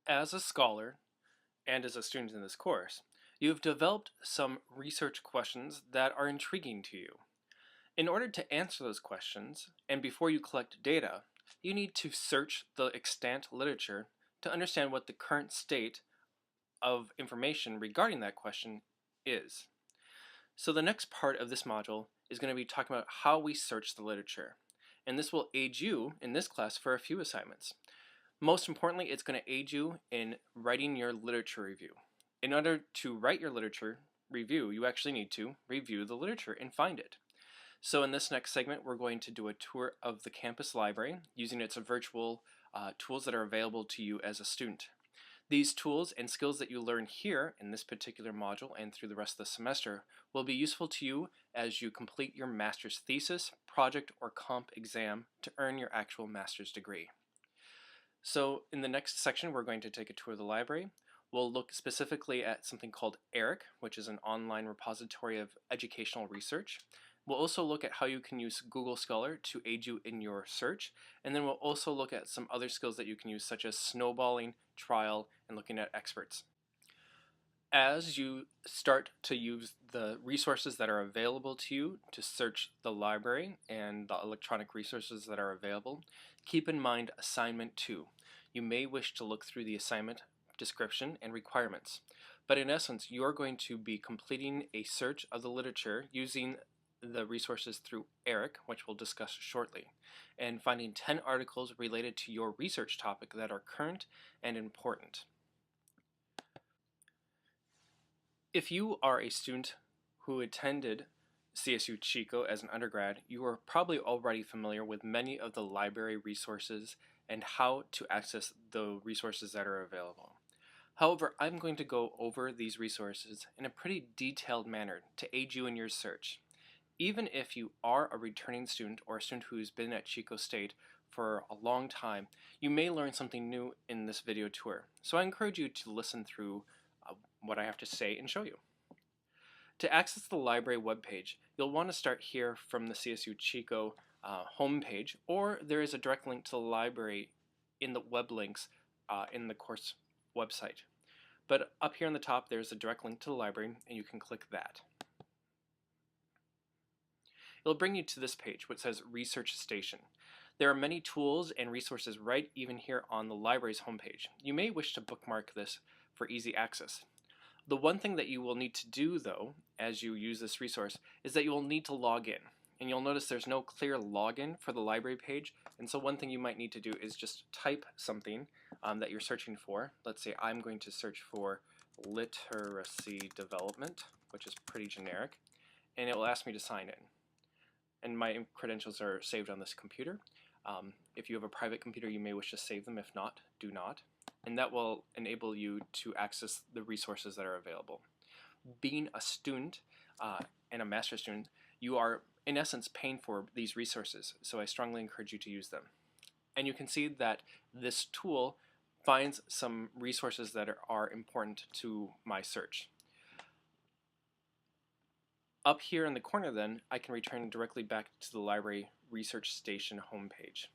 As a scholar and as a student in this course, you have developed some research questions that are intriguing to you. In order to answer those questions, and before you collect data, you need to search the extant literature to understand what the current state of information regarding that question is. So the next part of this module is going to be talking about how we search the literature. And this will aid you in this class for a few assignments. Most importantly, it's going to aid you in writing your literature review. In order to write your literature review, you actually need to review the literature and find it. So in this next segment, we're going to do a tour of the campus library using its virtual tools that are available to you as a student. These tools and skills that you learn here in this particular module and through the rest of the semester will be useful to you as you complete your master's thesis, project, or comp exam to earn your actual master's degree. So in the next section, we're going to take a tour of the library. We'll look specifically at something called ERIC, which is an online repository of educational research. We'll also look at how you can use Google Scholar to aid you in your search, and then we'll also look at some other skills that you can use, such as snowballing, trial, and looking at experts. As you start to use the resources that are available to you to search the library and the electronic resources that are available, keep in mind assignment 2. You may wish to look through the assignment description and requirements, but in essence, you're going to be completing a search of the literature using the resources through ERIC, which we'll discuss shortly, and finding 10 articles related to your research topic that are current and important. If you are a student who attended CSU Chico as an undergrad, you are probably already familiar with many of the library resources and how to access the resources that are available. However, I'm going to go over these resources in a pretty detailed manner to aid you in your search. Even if you are a returning student or a student who's been at Chico State for a long time, you may learn something new in this video tour. So I encourage you to listen through what I have to say and show you. To access the library webpage, you'll want to start here from the CSU Chico homepage, or there is a direct link to the library in the web links in the course website. But up here on the top, there's a direct link to the library, and you can click that. It'll bring you to this page which says Research Station. There are many tools and resources right even here on the library's homepage. You may wish to bookmark this for easy access. The one thing that you will need to do, though, as you use this resource, is that you will need to log in. And you'll notice there's no clear login for the library page, and so one thing you might need to do is just type something that you're searching for. Let's say I'm going to search for literacy development, which is pretty generic, and it will ask me to sign in. And my credentials are saved on this computer. If you have a private computer, you may wish to save them. If not, do not. And that will enable you to access the resources that are available. Being a student and a master's student, you are in essence paying for these resources, so I strongly encourage you to use them. And you can see that this tool finds some resources that are important to my search. Up here in the corner then, I can return directly back to the library research station homepage.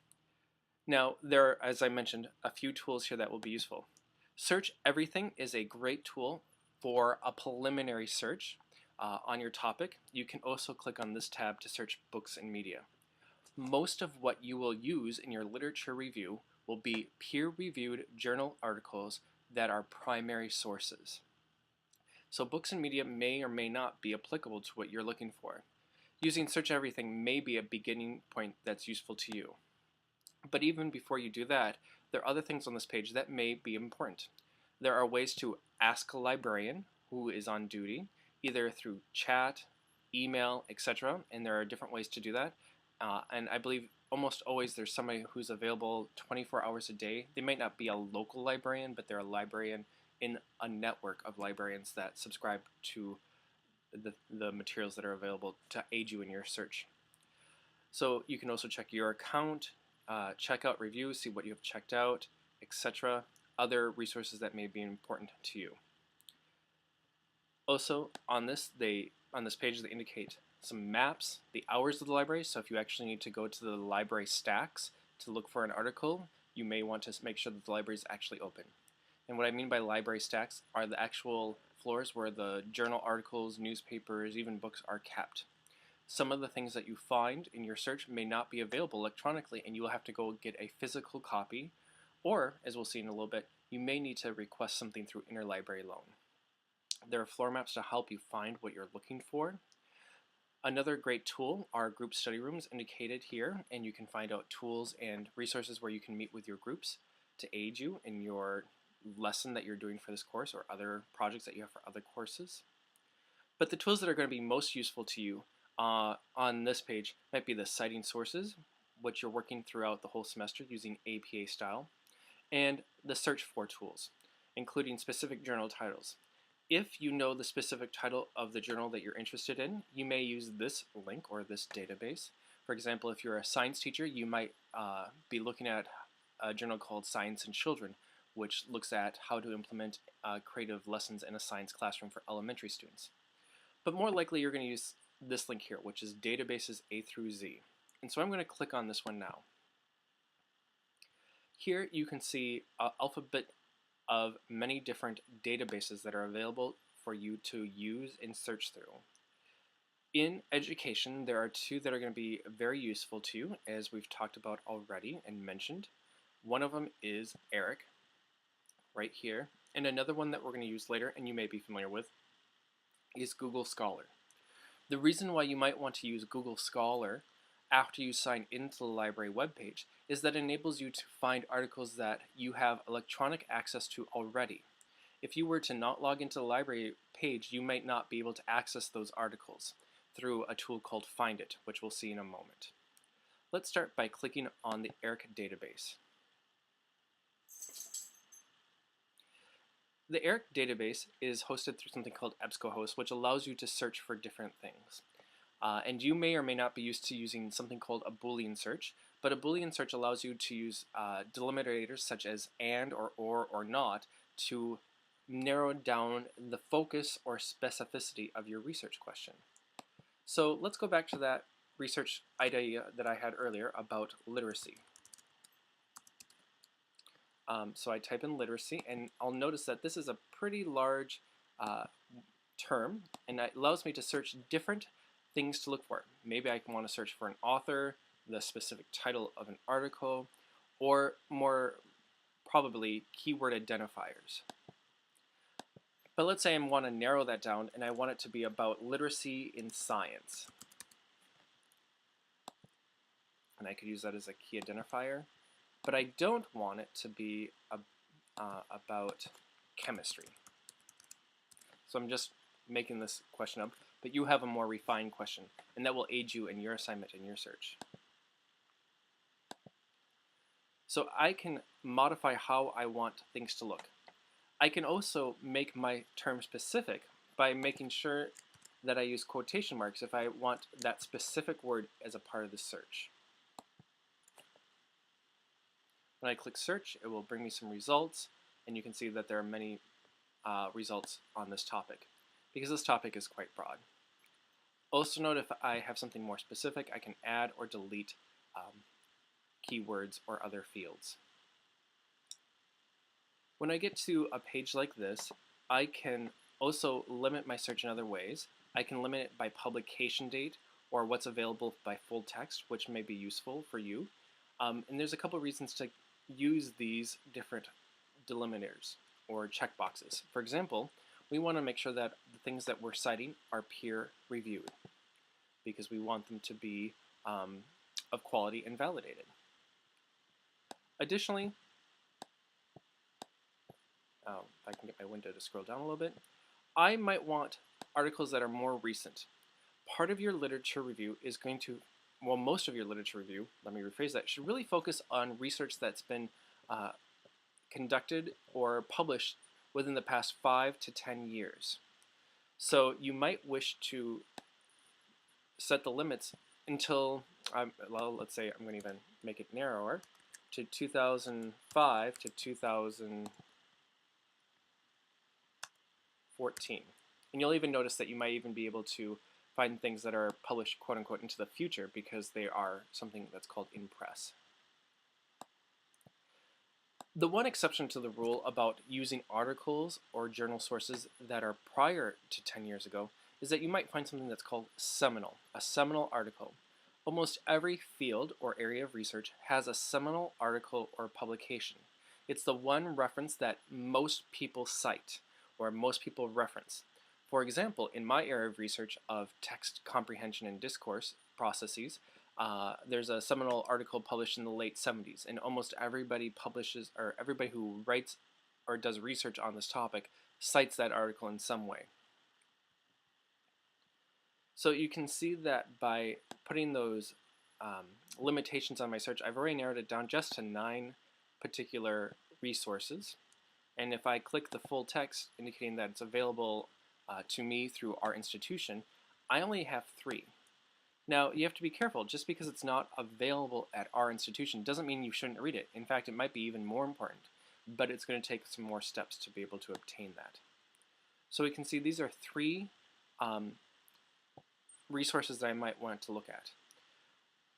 Now, there are, as I mentioned, a few tools here that will be useful. Search Everything is a great tool for a preliminary search on your topic. You can also click on this tab to search books and media. Most of what you will use in your literature review will be peer-reviewed journal articles that are primary sources. So books and media may or may not be applicable to what you're looking for. Using Search Everything may be a beginning point that's useful to you. But even before you do that, there are other things on this page that may be important. There are ways to ask a librarian who is on duty, either through chat, email, etc. And there are different ways to do that. And I believe almost always there's somebody who's available 24 hours a day. They might not be a local librarian, but they're a librarian in a network of librarians that subscribe to the materials that are available to aid you in your search. So you can also check your account, check out reviews, see what you have checked out, etc. Other resources that may be important to you. Also, on this page they indicate some maps, the hours of the library. So if you actually need to go to the library stacks to look for an article, you may want to make sure that the library is actually open. And what I mean by library stacks are the actual floors where the journal articles, newspapers, even books are kept. Some of the things that you find in your search may not be available electronically, and you will have to go get a physical copy, or, as we'll see in a little bit, you may need to request something through interlibrary loan. There are floor maps to help you find what you're looking for. Another great tool are group study rooms indicated here, and you can find out tools and resources where you can meet with your groups to aid you in your lesson that you're doing for this course or other projects that you have for other courses. But the tools that are going to be most useful to you on this page might be the citing sources, which you're working throughout the whole semester using APA style, and the search for tools, including specific journal titles. If you know the specific title of the journal that you're interested in, you may use this link or this database. For example, if you're a science teacher, you might be looking at a journal called Science in Children, which looks at how to implement creative lessons in a science classroom for elementary students. But more likely you're going to use this link here, which is Databases A through Z. And so I'm going to click on this one now. Here you can see an alphabet of many different databases that are available for you to use and search through. In education, there are two that are going to be very useful to you, as we've talked about already and mentioned. One of them is ERIC, right here, and another one that we're going to use later, and you may be familiar with, is Google Scholar. The reason why you might want to use Google Scholar after you sign into the library webpage is that it enables you to find articles that you have electronic access to already. If you were to not log into the library page, you might not be able to access those articles through a tool called Find It, which we'll see in a moment. Let's start by clicking on the ERIC database. The ERIC database is hosted through something called EBSCOhost, which allows you to search for different things. And you may or may not be used to using something called a Boolean search, but a Boolean search allows you to use delimiters such as and or not to narrow down the focus or specificity of your research question. So let's go back to that research idea that I had earlier about literacy. So I type in literacy, and I'll notice that this is a pretty large term, and it allows me to search different things to look for. Maybe I want to search for an author, the specific title of an article, or more probably keyword identifiers. But let's say I want to narrow that down and I want it to be about literacy in science. And I could use that as a key identifier. But I don't want it to be about chemistry. So I'm just making this question up, but you have a more refined question, and that will aid you in your assignment and your search. So I can modify how I want things to look. I can also make my term specific by making sure that I use quotation marks if I want that specific word as a part of the search. When I click search, it will bring me some results, and you can see that there are many results on this topic, because this topic is quite broad. Also note if I have something more specific, I can add or delete keywords or other fields. When I get to a page like this, I can also limit my search in other ways. I can limit it by publication date or what's available by full text, which may be useful for you. And there's a couple reasons to use these different delimiters or checkboxes. For example, we want to make sure that the things that we're citing are peer reviewed because we want them to be of quality and validated. Additionally, if I can get my window to scroll down a little bit, I might want articles that are more recent. Part of your literature review is going to, well, most of your literature review, let me rephrase that, should really focus on research that's been conducted or published within the past 5 to 10 years. So you might wish to set the limits until, well, let's say I'm going to even make it narrower, to 2005 to 2014. And you'll even notice that you might even be able to find things that are published, quote unquote, into the future because they are something that's called in press. The one exception to the rule about using articles or journal sources that are prior to 10 years ago is that you might find something that's called seminal, a seminal article. Almost every field or area of research has a seminal article or publication. It's the one reference that most people cite or most people reference. For example, in my area of research of text comprehension and discourse processes, there's a seminal article published in the late 70s, and almost everybody publishes, or everybody who writes or does research on this topic cites that article in some way. So you can see that by putting those limitations on my search, I've already narrowed it down just to 9 particular resources. And if I click the full text indicating that it's available to me through our institution, I only have 3. Now, you have to be careful. Just because it's not available at our institution doesn't mean you shouldn't read it. In fact, it might be even more important, but it's going to take some more steps to be able to obtain that. So we can see these are 3 resources that I might want to look at.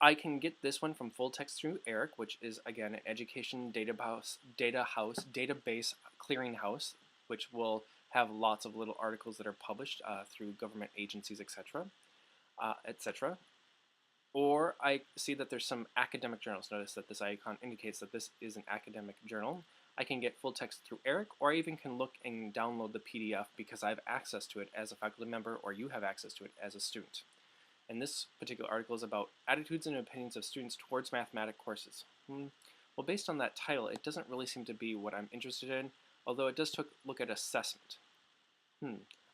I can get this one from Full Text through ERIC, which is, again, an education database clearinghouse, which will have lots of little articles that are published through government agencies, etc. etc. Or I see that there's some academic journals. Notice that this icon indicates that this is an academic journal. I can get full text through ERIC, or I even can look and download the PDF because I have access to it as a faculty member, or you have access to it as a student. And this particular article is about attitudes and opinions of students towards mathematics courses. Well, based on that title, it doesn't really seem to be what I'm interested in, although it does look at assessment.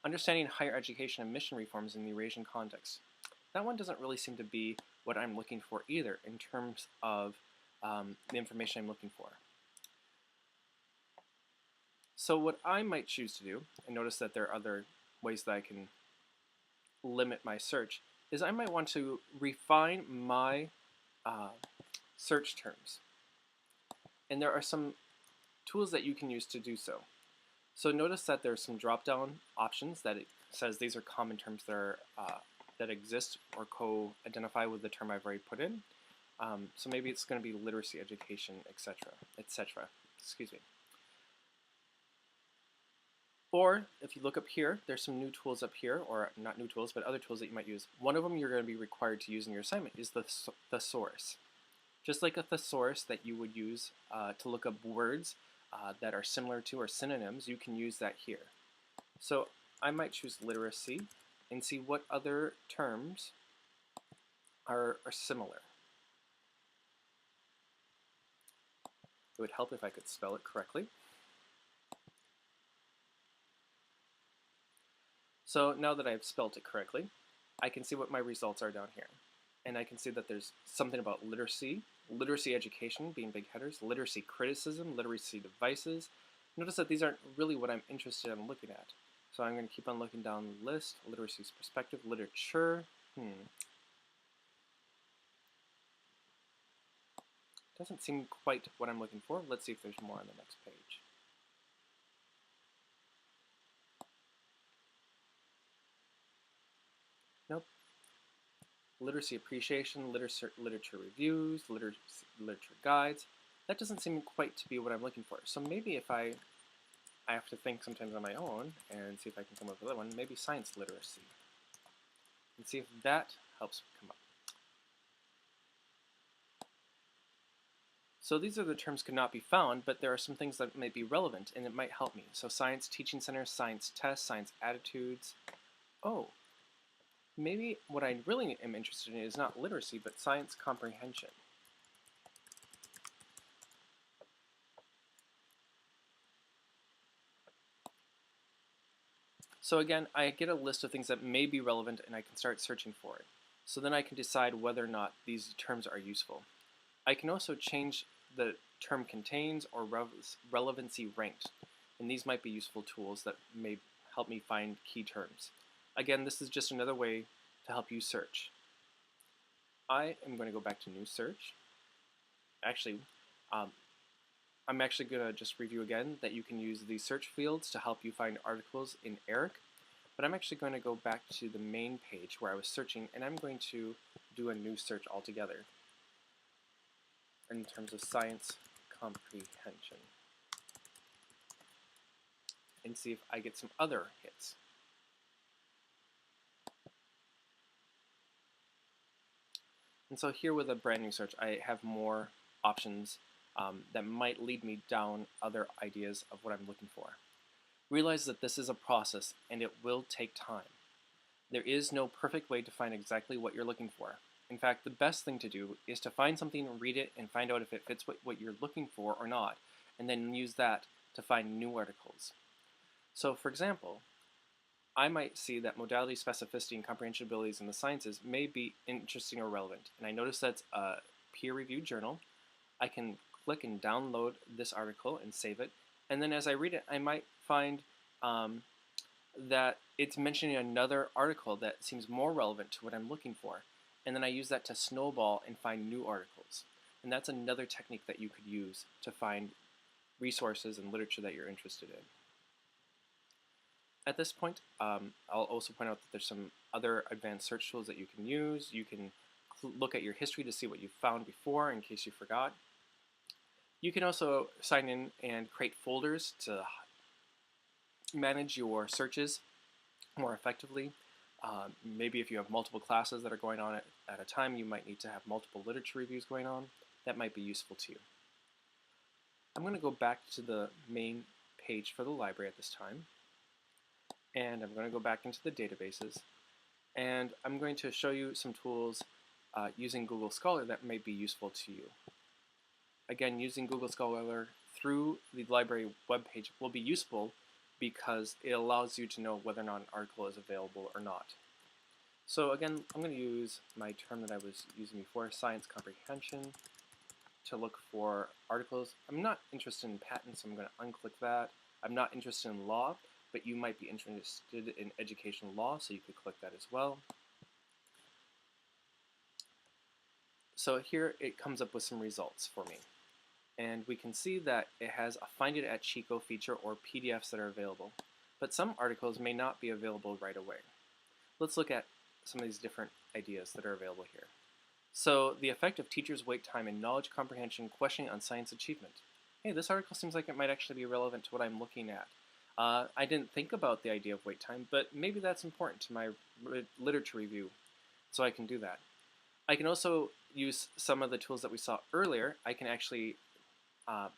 Understanding higher education and mission reforms in the Eurasian context. That one doesn't really seem to be what I'm looking for either in terms of the information I'm looking for. So what I might choose to do, and notice that there are other ways that I can limit my search, is I might want to refine my search terms. And there are some tools that you can use to do so. So notice that there's some drop-down options that it says these are common terms that are that exist or co-identify with the term I've already put in. So maybe it's going to be literacy, education, etc., etc. Excuse me. Or if you look up here, there's some new tools up here, or not new tools, but other tools that you might use. One of them you're going to be required to use in your assignment is the thesaurus. Just like a thesaurus that you would use to look up words that are similar to or synonyms, you can use that here. So I might choose literacy and see what other terms are similar. It would help if I could spell it correctly. So now that I've spelled it correctly, I can see what my results are down here. And I can see that there's something about literacy, literacy education being big headers, literacy criticism, literacy devices. Notice that these aren't really what I'm interested in looking at. So I'm going to keep on looking down the list. Literacy's perspective, literature. Doesn't seem quite what I'm looking for. Let's see if there's more on the next page. Nope. Literacy appreciation, literature reviews, literature guides. That doesn't seem quite to be what I'm looking for. So maybe if I have to think sometimes on my own and see if I can come up with another one, maybe science literacy. And see if that helps come up. So these are the terms could not be found, but there are some things that might be relevant and it might help me. So science teaching center, science tests, science attitudes. Oh, maybe what I really am interested in is not literacy, but science comprehension. So again, I get a list of things that may be relevant and I can start searching for it. So then I can decide whether or not these terms are useful. I can also change the term contains or relevancy ranked, and these might be useful tools that may help me find key terms. Again, this is just another way to help you search. I am going to go back to new search. Actually, I'm actually going to just review again that you can use these search fields to help you find articles in ERIC, but I'm actually going to go back to the main page where I was searching, and I'm going to do a new search altogether in terms of science comprehension and see if I get some other hits. And so here with a brand new search, I have more options that might lead me down other ideas of what I'm looking for. Realize that this is a process and it will take time. There is no perfect way to find exactly what you're looking for. In fact, the best thing to do is to find something, read it, and find out if it fits what you're looking for or not, and then use that to find new articles. So for example, I might see that modality, specificity, and comprehension abilities in the sciences may be interesting or relevant, and I notice that's a peer-reviewed journal. I can click and download this article and save it, and then as I read it, I might find that it's mentioning another article that seems more relevant to what I'm looking for, and then I use that to snowball and find new articles. And that's another technique that you could use to find resources and literature that you're interested in. At this point, I'll also point out that there's some other advanced search tools that you can use. You can look at your history to see what you've found before in case you forgot. You can also sign in and create folders to manage your searches more effectively. Maybe if you have multiple classes that are going on at a time, you might need to have multiple literature reviews going on. That might be useful to you. I'm going to go back to the main page for the library at this time, and I'm going to go back into the databases, and I'm going to show you some tools using Google Scholar that may be useful to you. Again, using Google Scholar through the library webpage will be useful because it allows you to know whether or not an article is available or not. So again, I'm going to use my term that I was using before, science comprehension, to look for articles. I'm not interested in patents, so I'm going to unclick that. I'm not interested in law, but you might be interested in educational law, so you could click that as well. So here it comes up with some results for me. And we can see that it has a Find It at Chico feature or PDFs that are available. But some articles may not be available right away. Let's look at some of these different ideas that are available here. So, the effect of teachers' wait time in knowledge comprehension questioning on science achievement. Hey, this article seems like it might actually be relevant to what I'm looking at. I didn't think about the idea of wait time, but maybe that's important to my literature review, so I can do that. I can also use some of the tools that we saw earlier. I can actually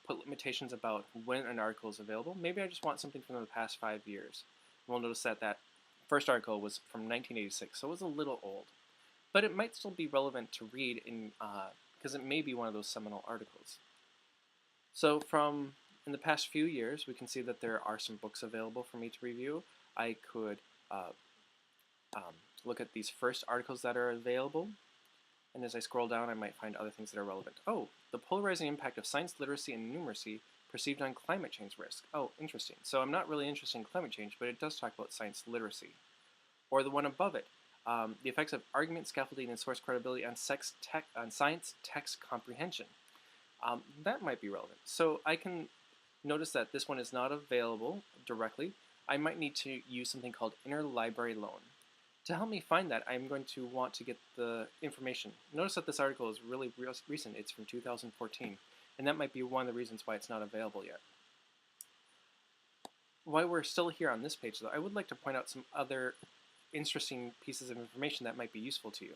put limitations about when an article is available. Maybe I just want something from the past 5 years. We'll notice that that first article was from 1986, so it was a little old. But it might still be relevant to read because it may be one of those seminal articles. So from in the past few years, we can see that there are some books available for me to review. I could look at these first articles that are available. And as I scroll down, I might find other things that are relevant. Oh, the polarizing impact of science literacy and numeracy perceived on climate change risk. Oh, interesting. So I'm not really interested in climate change, but it does talk about science literacy. Or the one above it, the effects of argument, scaffolding, and source credibility on science text comprehension. That might be relevant. So I can notice that this one is not available directly. I might need to use something called interlibrary loan. To help me find that, I'm going to want to get the information. Notice that this article is really recent. It's from 2014, and that might be one of the reasons why it's not available yet. While we're still here on this page, though, I would like to point out some other interesting pieces of information that might be useful to you.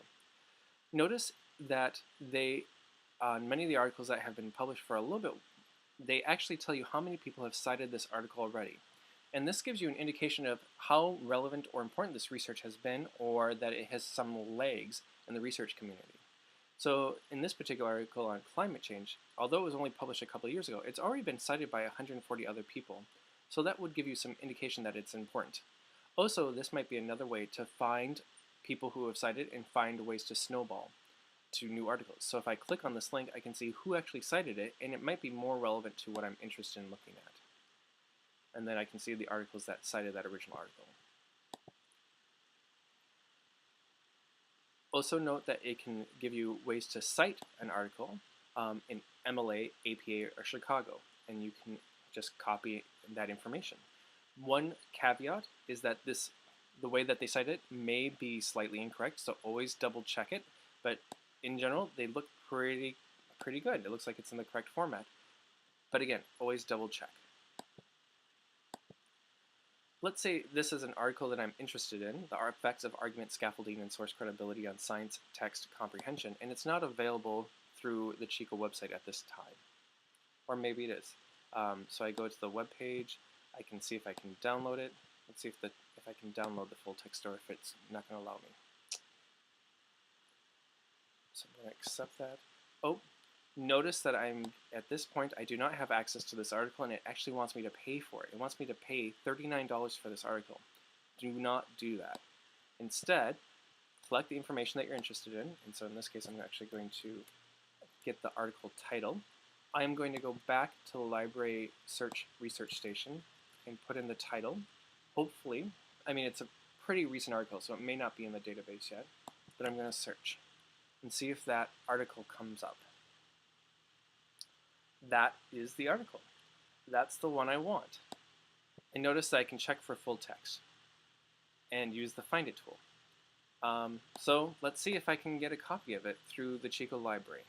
Notice that on many of the articles that have been published for a little bit, they actually tell you how many people have cited this article already. And this gives you an indication of how relevant or important this research has been, or that it has some legs in the research community. So in this particular article on climate change, although it was only published a couple of years ago, it's already been cited by 140 other people. So that would give you some indication that it's important. Also, this might be another way to find people who have cited and find ways to snowball to new articles. So if I click on this link, I can see who actually cited it, and it might be more relevant to what I'm interested in looking at. And then I can see the articles that cited that original article. Also note that it can give you ways to cite an article in MLA, APA, or Chicago, and you can just copy that information. One caveat is that the way that they cite it may be slightly incorrect, so always double check it, but in general, they look pretty good. It looks like it's in the correct format. But again, always double check. Let's say this is an article that I'm interested in, the effects of argument scaffolding and source credibility on science text comprehension, and it's not available through the Chico website at this time. Or maybe it is. So I go to the web page, I can see if I can download it. Let's see if I can download the full text or if it's not going to allow me. So I'm going to accept that. Oh, notice that at this point, I do not have access to this article, and it actually wants me to pay for it. It wants me to pay $39 for this article. Do not do that. Instead, select the information that you're interested in, and so in this case, I'm actually going to get the article title. I am going to go back to the library research station and put in the title. Hopefully, I mean, it's a pretty recent article, so it may not be in the database yet, but I'm going to search and see if that article comes up. That is the article. That's the one I want. And notice that I can check for full text and use the Find It tool. So let's see if I can get a copy of it through the Chico library.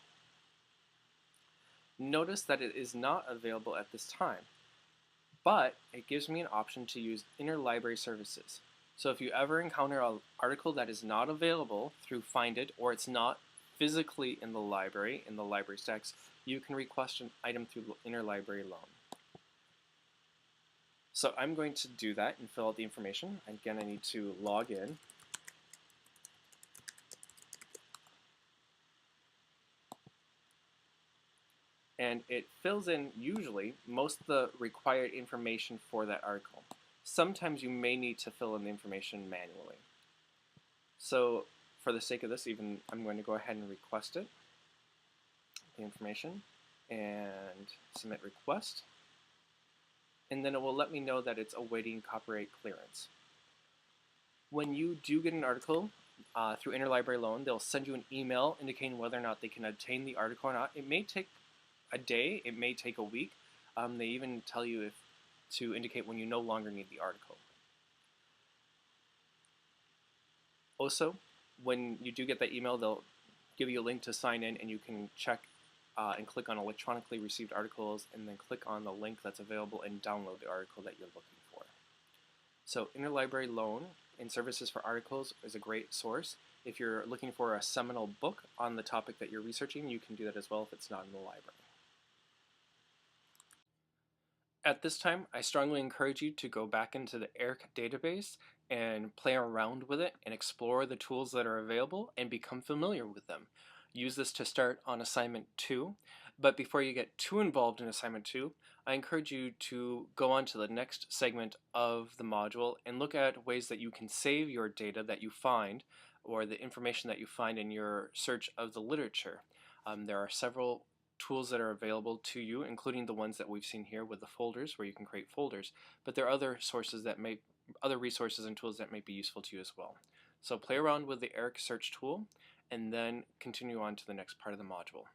Notice that it is not available at this time, but it gives me an option to use interlibrary services. So if you ever encounter an article that is not available through Find It, or it's not physically in the library stacks, you can request an item through the interlibrary loan. So I'm going to do that and fill out the information. Again, I need to log in. And it fills in, usually, most of the required information for that article. Sometimes you may need to fill in the information manually. So for the sake of this, I'm going to go ahead and request it, the information, and submit request. And then it will let me know that it's awaiting copyright clearance. When you do get an article through interlibrary loan, they'll send you an email indicating whether or not they can obtain the article or not. It may take a day, it may take a week. They even tell you to indicate when you no longer need the article. Also, when you do get that email, they'll give you a link to sign in, and you can check and click on electronically received articles, and then click on the link that's available and download the article that you're looking for. So interlibrary loan and services for articles is a great source. If you're looking for a seminal book on the topic that you're researching, you can do that as well if it's not in the library. At this time, I strongly encourage you to go back into the ERIC database and play around with it and explore the tools that are available and become familiar with them. Use this to start on assignment 2, but before you get too involved in assignment 2, I encourage you to go on to the next segment of the module and look at ways that you can save your data that you find or the information that you find in your search of the literature. There are several tools that are available to you, including the ones that we've seen here with the folders, where you can create folders, but there are other resources and tools that may be useful to you as well. So play around with the ERIC search tool and then continue on to the next part of the module.